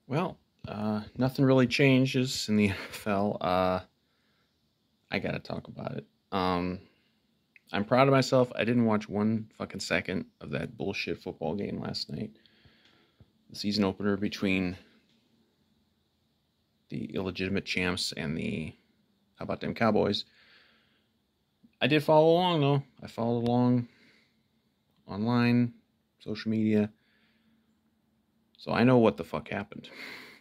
Well, nothing really changes in the NFL. I gotta talk about it. I'm proud of myself. I didn't watch one fucking second of that bullshit football game last night. The season opener between the illegitimate champs and the how about them Cowboys. I did follow along though. I followed along online, social media. So I know what the fuck happened.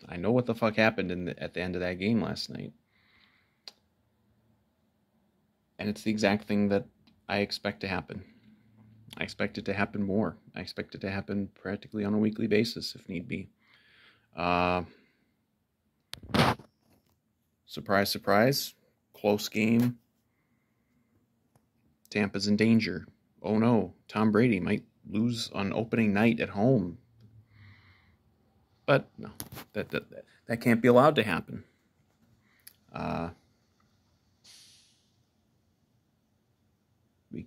I know what the fuck happened at the end of that game last night. And it's the exact thing that I expect to happen. I expect it to happen more. I expect it to happen practically on a weekly basis if need be. Uh, Surprise, surprise. Close game. Tampa's in danger. Oh no, Tom Brady might lose on opening night at home. But no, that can't be allowed to happen. Uh, we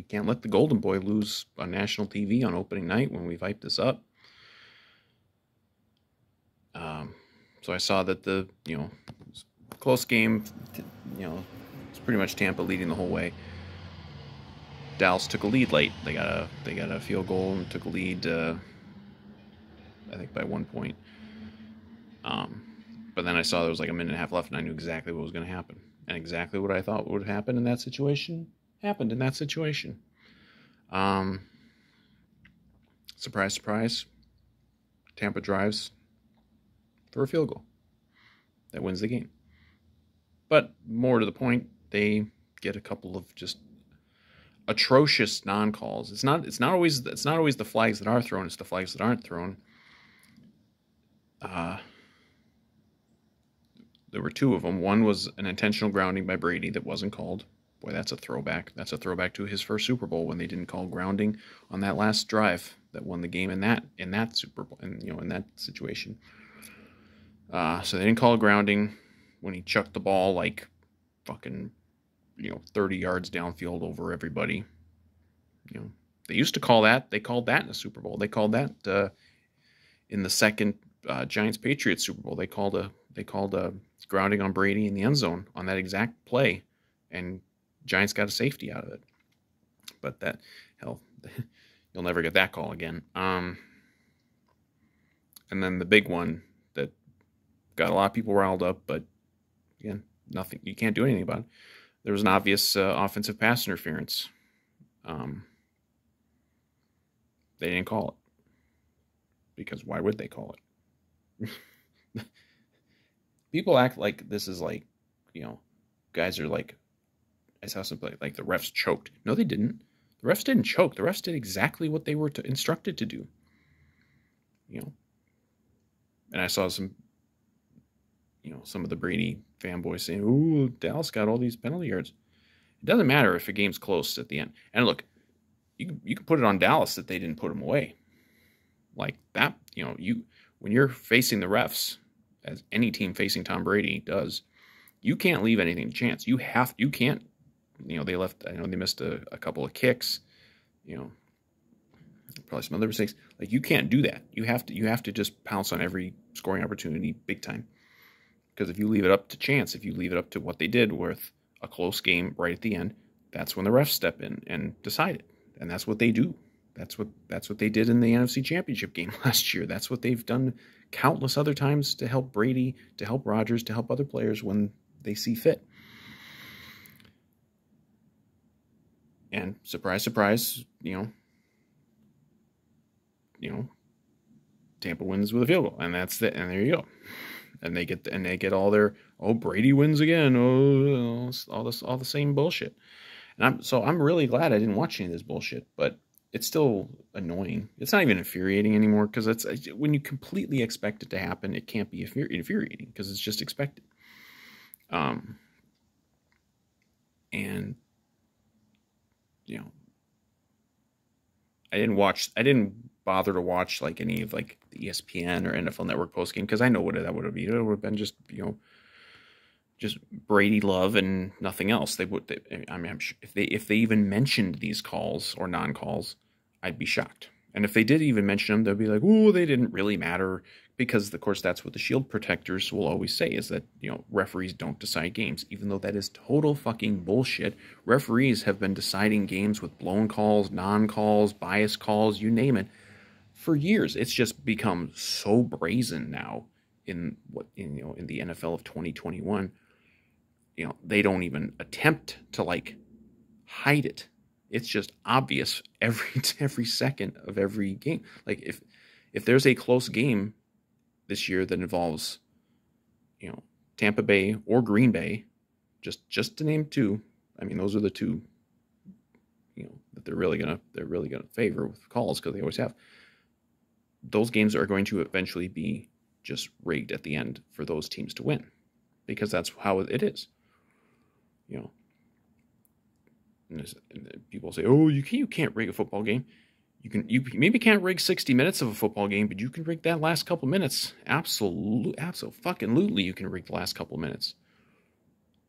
can't let the Golden Boy lose on national TV on opening night when we've hyped this up. So I saw that the close game. It's pretty much Tampa leading the whole way. Dallas took a lead late. They got a field goal and took a lead. I think by 1 point. But then I saw there was like a minute and a half left, and I knew exactly what was going to happen, and exactly what I thought would happen in that situation happened in that situation. Surprise, surprise. Tampa drives for a field goal that wins the game. But more to the point, they get a couple of just atrocious non-calls. It's not always the flags that are thrown, it's the flags that aren't thrown. There were two of them. One was an intentional grounding by Brady that wasn't called. Boy, that's a throwback. That's a throwback to his first Super Bowl when they didn't call grounding on that last drive that won the game in that Super Bowl, in that situation. So they didn't call grounding when he chucked the ball like fucking 30 yards downfield over everybody. They used to call that. They called that in the Super Bowl. They called that in the second Giants Patriots Super Bowl. They called a grounding on Brady in the end zone on that exact play, and Giants got a safety out of it. But you'll never get that call again. And then the big one that got a lot of people riled up, but again, nothing. You can't do anything about it. There was an obvious offensive pass interference. They didn't call it because why would they call it? People act like this is like, guys are like, I saw something like the refs choked. No, they didn't. The refs didn't choke. The refs did exactly what they were instructed to do. And I saw some of the Brady fanboys saying, "Ooh, Dallas got all these penalty yards." It doesn't matter if a game's close at the end. And look, you can put it on Dallas that they didn't put them away. Like that, when you're facing the refs, as any team facing Tom Brady does, you can't leave anything to chance. You can't. They left. I know they missed a couple of kicks. Probably some other mistakes. Like you can't do that. You have to just pounce on every scoring opportunity big time. Because if you leave it up to chance, if you leave it up to what they did with a close game right at the end, that's when the refs step in and decide it. And that's what they do. That's what they did in the NFC Championship game last year. That's what they've done countless other times to help Brady, to help Rodgers, to help other players when they see fit. And surprise, surprise, Tampa wins with a field goal, and that's it. And there you go. And they get all their Brady wins again. All the same bullshit. And I'm really glad I didn't watch any of this bullshit, but it's still annoying. It's not even infuriating anymore because it's when you completely expect it to happen, it can't be infuriating because it's just expected. And I didn't bother to watch like any of like the ESPN or NFL Network postgame because I know what that would have been. It would have been just just Brady love and nothing else. I'm sure if they even mentioned these calls or non-calls, I'd be shocked. And if they did even mention them, they'd be like, "Oh, they didn't really matter because of course that's what the shield protectors will always say, is that, you know, referees don't decide games, even though that is total fucking bullshit. Referees have been deciding games with blown calls, non-calls, bias calls, you name it, for years. It's just become so brazen now in the NFL of 2021. You know, they don't even attempt to like hide it. It's just obvious every second of every game. Like if there's a close game this year that involves, you know, Tampa Bay or Green Bay, just to name two. I mean, those are the two, you know, that they're really gonna favor with calls, because they always have. Those games are going to eventually be just rigged at the end for those teams to win, because that's how it is. You know, and people say, "Oh, you can't rig a football game." You maybe can't rig 60 minutes of a football game, but you can rig that last couple minutes. Absolutely, you can rig the last couple minutes.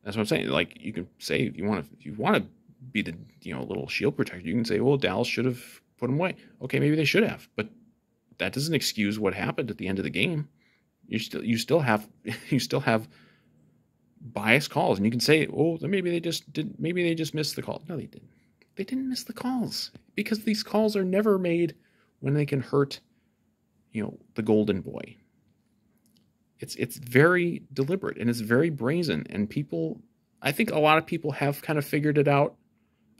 That's what I'm saying. Like, you can say, if you want to be the, you know, little shield protector, you can say, well, Dallas should have put them away. Okay, maybe they should have, but that doesn't excuse what happened at the end of the game. You still have biased calls, and you can say, oh, maybe they just missed the call. No, they didn't. They didn't miss the calls, because these calls are never made when they can hurt, you know, the golden boy. It's very deliberate, and it's very brazen, and people, I think a lot of people have kind of figured it out.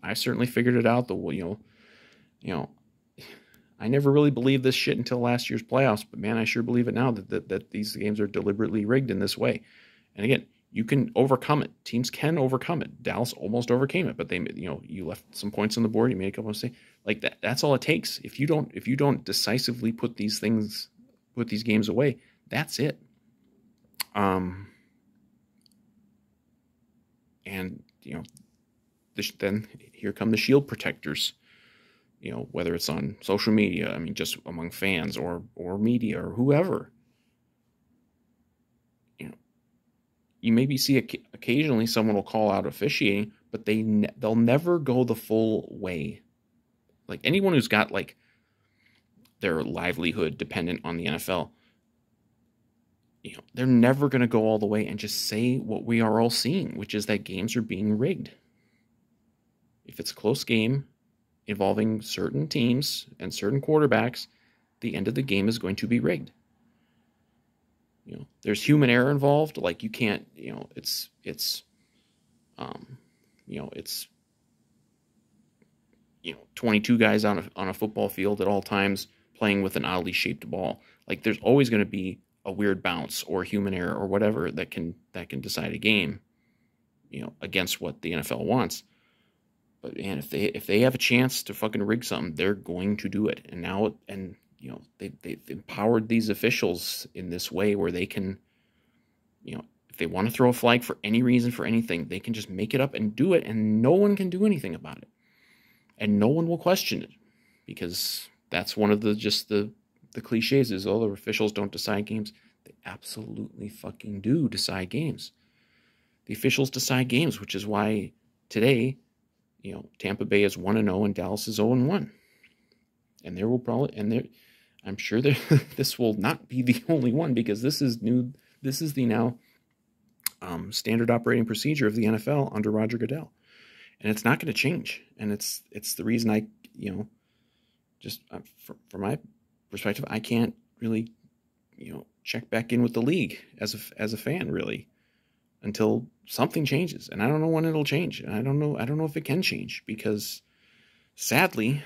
I certainly figured it out. You know, I never really believed this shit until last year's playoffs, but man, I sure believe it now that these games are deliberately rigged in this way. And again, you can overcome it. Teams can overcome it. Dallas almost overcame it, but you left some points on the board. You made a couple of mistakes. Like that. That's all it takes. If you don't decisively put these games away, that's it. And you know, then here come the shield protectors. You know, whether it's on social media, I mean, just among fans or media or whoever. You maybe see occasionally someone will call out officiating, but they'll never go the full way. Like, anyone who's got like their livelihood dependent on the NFL, you know, they're never going to go all the way and just say what we are all seeing, which is that games are being rigged. If it's a close game involving certain teams and certain quarterbacks, the end of the game is going to be rigged. You know, there's human error involved. Like, you can't, you know, it's 22 guys on a football field at all times playing with an oddly shaped ball. Like, there's always going to be a weird bounce or human error or whatever that can decide a game, you know, against what the NFL wants. But man, if they have a chance to fucking rig something, they're going to do it. And now, you know, they've empowered these officials in this way where they can, you know, if they want to throw a flag for any reason, for anything, they can just make it up and do it, and no one can do anything about it. And no one will question it, because that's one of the cliches is, oh, the officials don't decide games. They absolutely fucking do decide games. The officials decide games, which is why today, you know, Tampa Bay is 1-0 and Dallas is 0-1. And I'm sure this will not be the only one, because this is new. This is the now standard operating procedure of the NFL under Roger Goodell, and it's not going to change. And it's the reason I, you know, just from my perspective, I can't really, you know, check back in with the league as a fan, really, until something changes. And I don't know when it'll change. And I don't know if it can change, because sadly,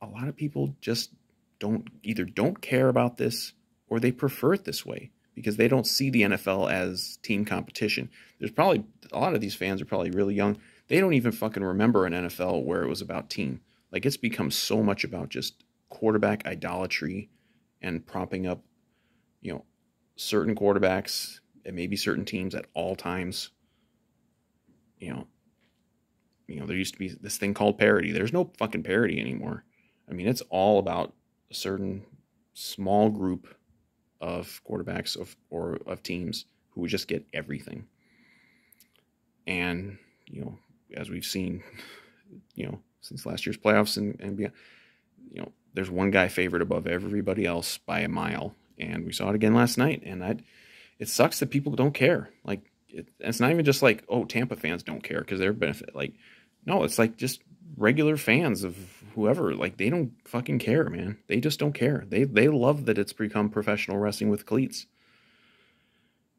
a lot of people just don't care about this, or they prefer it this way, because they don't see the NFL as team competition. There's probably a lot of these fans are probably really young. They don't even fucking remember an NFL where it was about team. Like, it's become so much about just quarterback idolatry and propping up, you know, certain quarterbacks and maybe certain teams at all times. You know, there used to be this thing called parity. There's no fucking parity anymore. I mean, it's all about a certain small group of quarterbacks or of teams who would just get everything. And, you know, as we've seen, you know, since last year's playoffs and beyond, you know, there's one guy favored above everybody else by a mile, and we saw it again last night. And it sucks that people don't care. Like it's not even just like, oh, Tampa fans don't care because they're benefit. Like, no, it's like just regular fans of whoever. Like they don't fucking care, man. They just don't care. They love that it's become professional wrestling with cleats.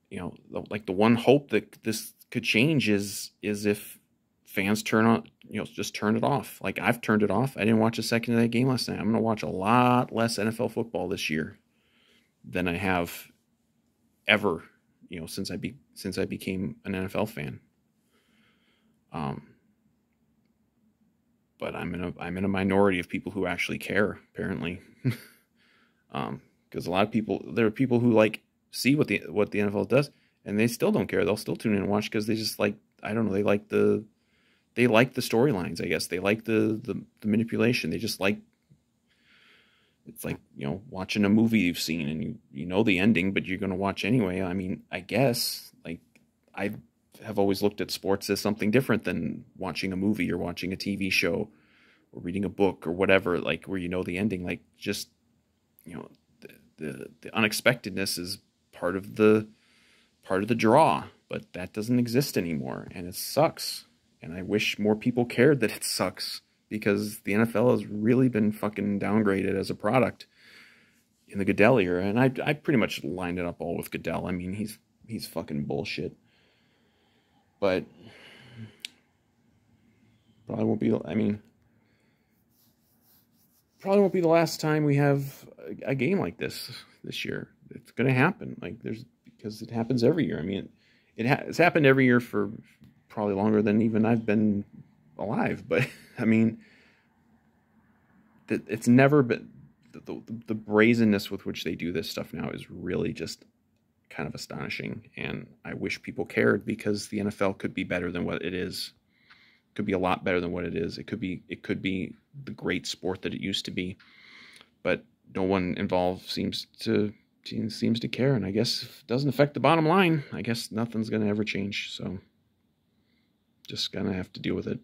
You know, like the one hope that this could change is if fans turn on, just turn it off. Like I've turned it off. I didn't watch a second of that game last night. I'm gonna watch a lot less NFL football this year than I have ever, since I became an NFL fan. But I'm in a minority of people who actually care, apparently. Because a lot of people, there are people who like see what the NFL does, and they still don't care. They'll still tune in and watch because they just like, I don't know, they like the storylines. I guess they like the manipulation. They just like, it's like, watching a movie you've seen and you know the ending, but you're going to watch anyway. I mean, I guess like I have always looked at sports as something different than watching a movie or watching a TV show or reading a book or whatever, like where you know the ending. Like just, the unexpectedness is part of the draw, but that doesn't exist anymore, and it sucks. And I wish more people cared that it sucks, because the NFL has really been fucking downgraded as a product in the Goodell era. And I pretty much lined it up all with Goodell. I mean, he's fucking bullshit. But probably won't be the last time we have a game like this year. It's going to happen. Because it happens every year. I mean, it's happened every year for probably longer than even I've been alive. But I mean, it's never been the brazenness with which they do this stuff now is really just kind of astonishing. And I wish people cared, because the NFL could be better than what it is. It could be a lot better than what it is. It could be the great sport that it used to be. But no one involved seems to care, and I guess if it doesn't affect the bottom line, I guess nothing's going to ever change. So just going to have to deal with it.